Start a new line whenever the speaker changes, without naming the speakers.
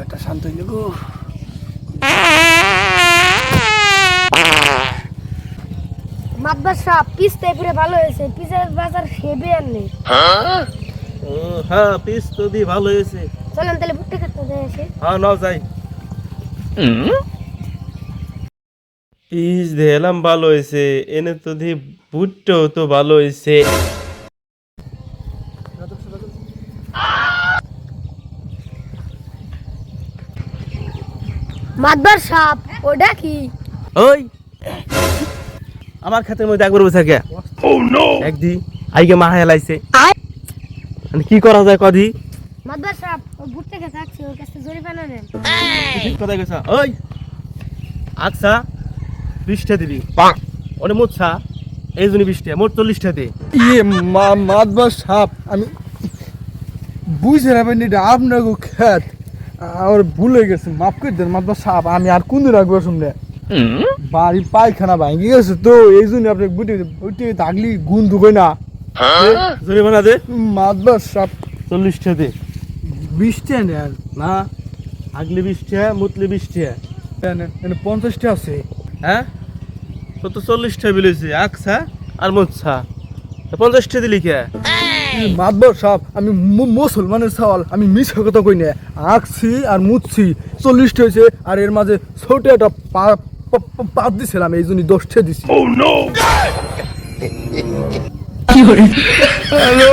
একটা শান্ত হইলে গো।
মাতবার সাপ পিসতে পুরো ভালো হয়েছে, পিসের বাজার সেবে আর নেই।
হ্যাঁ পিস তো দি ভালো হয়েছে।
চলেন তাহলে ভুট্টা খেতে যাই আসে।
হ্যাঁ নাও যাই। পিস দিলাম ভালো হয়েছে, এনে তো দি ভুট্টাও তো ভালো হয়েছে।
মাতবার সাপ ওটা কি?
ওই আমার ক্ষেতের মধ্যে একবার বসে কে একদি আইগে মা হেলাইছে, কি করা যায় কদি?
মাতবার সাপ ও ভুট্টা খেতে আসছে, ওর কাছে জরিমানা নেন।
ঠিক কথা কইছা। ওই আচ্ছা 20টা দিবি ওরে মোচ্ছা, এই জন্য 20টা মোট 40টা দে।
ইয়ে মাতবার সাপ আমি বুঝে রাখবেন এটা আপনার খেত, আমার ভুল হয়ে গেছে, মাফ করে দেন মাতবার সাপ। আমি আর কোন দিন রাখবো শুনলে বাড়ি পায়খানা ভাঙে গেছে তো এই জন্য আপনি বুটে থাকলি গুণ দুকই না।
জরিমানা দে
মাতবার সাপ
40টা দে।
20টা নেন
না আগলি 20টা মুতলি 20টা।
50টা আছে।
হ্যাঁ তো তো 40টা বিলেছে আকছা আর মোচ্ছা, 50টা দিলি কে?
মাতবার সাপ আমি মুসলমানের সওয়াল, আমি মিছা কথা কই না। আঁকছি আর মুছছি 40টা হয়েছে, আর এর মাঝে ছোট একটা পাত দিছিলাম, এই জন্য 10টা দিছি। হ্যালো